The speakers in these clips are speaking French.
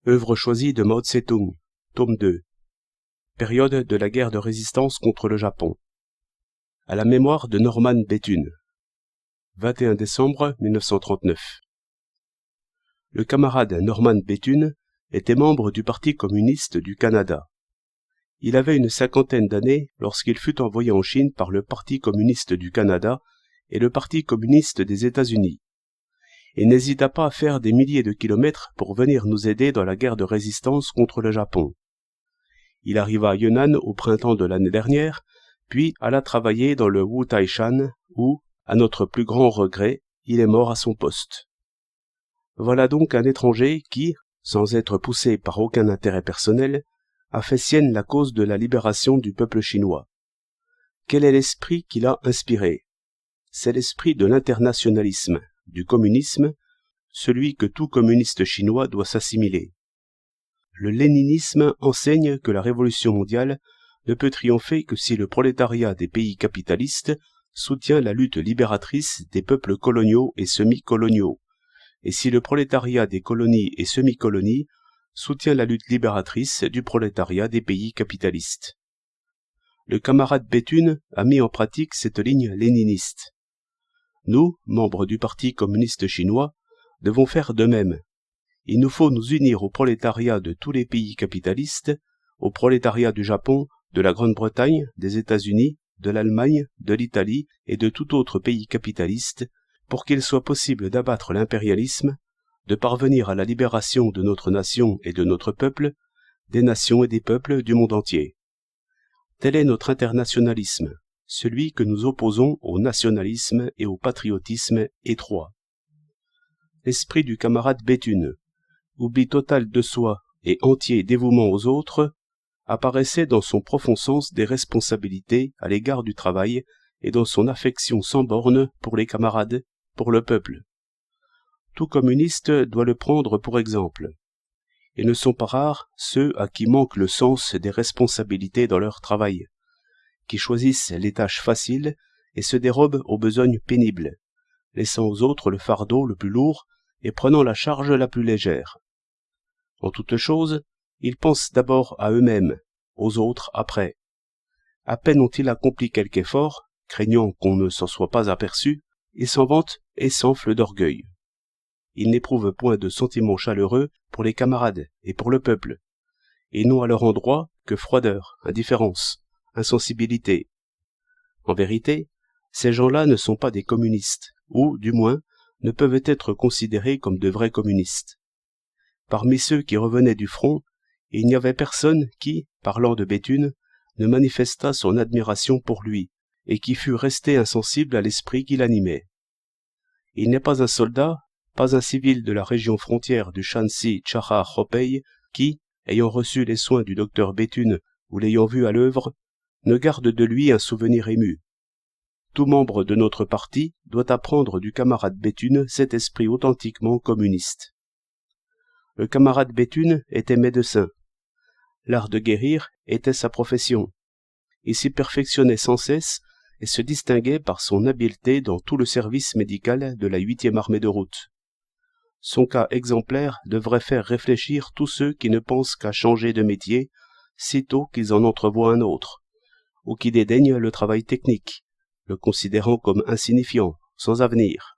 Œuvre choisie de Mao Tse-tung, tome 2. Période de la guerre de résistance contre le Japon. À la mémoire de Norman Bethune. 21 décembre 1939. Le camarade Norman Bethune était membre du Parti communiste du Canada. Il avait une cinquantaine d'années lorsqu'il fut envoyé en Chine par le Parti communiste du Canada et le Parti communiste des États-Unis. Il n'hésita pas à faire des milliers de kilomètres pour venir nous aider dans la guerre de résistance contre le Japon. Il arriva à Yunnan au printemps de l'année dernière, puis alla travailler dans le Wu Tai-shan où, à notre plus grand regret, il est mort à son poste. Voilà donc un étranger qui, sans être poussé par aucun intérêt personnel, a fait sienne la cause de la libération du peuple chinois. Quel est l'esprit qui l'a inspiré? C'est l'esprit de l'internationalisme, du communisme, celui que tout communiste chinois doit s'assimiler. Le léninisme enseigne que la révolution mondiale ne peut triompher que si le prolétariat des pays capitalistes soutient la lutte libératrice des peuples coloniaux et semi-coloniaux, et si le prolétariat des colonies et semi-colonies soutient la lutte libératrice du prolétariat des pays capitalistes. Le camarade Bethune a mis en pratique cette ligne léniniste. Nous, membres du Parti communiste chinois, devons faire de même. Il nous faut nous unir au prolétariat de tous les pays capitalistes, au prolétariat du Japon, de la Grande-Bretagne, des États-Unis, de l'Allemagne, de l'Italie et de tout autre pays capitaliste, pour qu'il soit possible d'abattre l'impérialisme, de parvenir à la libération de notre nation et de notre peuple, des nations et des peuples du monde entier. Tel est notre internationalisme, celui que nous opposons au nationalisme et au patriotisme étroit. L'esprit du camarade Bethune, oubli total de soi et entier dévouement aux autres, apparaissait dans son profond sens des responsabilités à l'égard du travail et dans son affection sans borne pour les camarades, pour le peuple. Tout communiste doit le prendre pour exemple. Et ne sont pas rares ceux à qui manque le sens des responsabilités dans leur travail, qui choisissent les tâches faciles et se dérobent aux besognes pénibles, laissant aux autres le fardeau le plus lourd et prenant la charge la plus légère. En toute chose, ils pensent d'abord à eux-mêmes, aux autres après. À peine ont-ils accompli quelque effort, craignant qu'on ne s'en soit pas aperçu, ils s'en vantent et s'enflent d'orgueil. Ils n'éprouvent point de sentiments chaleureux pour les camarades et pour le peuple, et n'ont à leur endroit que froideur, indifférence, insensibilité. En vérité, ces gens-là ne sont pas des communistes, ou, du moins, ne peuvent être considérés comme de vrais communistes. Parmi ceux qui revenaient du front, il n'y avait personne qui, parlant de Bethune, ne manifestât son admiration pour lui, et qui fût resté insensible à l'esprit qui l'animait. Il n'est pas un soldat, pas un civil de la région frontière du Shanxi Chaha-Hopei qui, ayant reçu les soins du docteur Bethune ou l'ayant vu à l'œuvre, ne garde de lui un souvenir ému. Tout membre de notre parti doit apprendre du camarade Bethune cet esprit authentiquement communiste. Le camarade Bethune était médecin. L'art de guérir était sa profession. Il s'y perfectionnait sans cesse et se distinguait par son habileté dans tout le service médical de la 8e armée de route. Son cas exemplaire devrait faire réfléchir tous ceux qui ne pensent qu'à changer de métier sitôt qu'ils en entrevoient un autre, ou qui dédaignent le travail technique, le considérant comme insignifiant, sans avenir.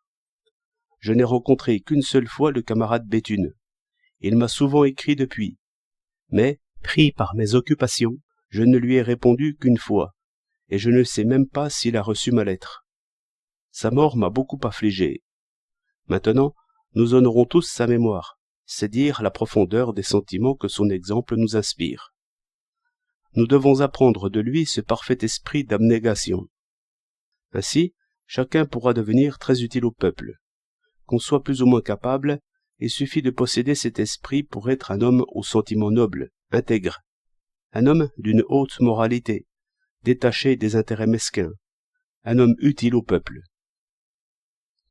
Je n'ai rencontré qu'une seule fois le camarade Bethune. Il m'a souvent écrit depuis, mais, pris par mes occupations, je ne lui ai répondu qu'une fois, et je ne sais même pas s'il a reçu ma lettre. Sa mort m'a beaucoup affligé. Maintenant, nous honorons tous sa mémoire, c'est dire la profondeur des sentiments que son exemple nous inspire. Nous devons apprendre de lui ce parfait esprit d'abnégation. Ainsi, chacun pourra devenir très utile au peuple. Qu'on soit plus ou moins capable, il suffit de posséder cet esprit pour être un homme aux sentiments nobles, intègre, un homme d'une haute moralité, détaché des intérêts mesquins, un homme utile au peuple.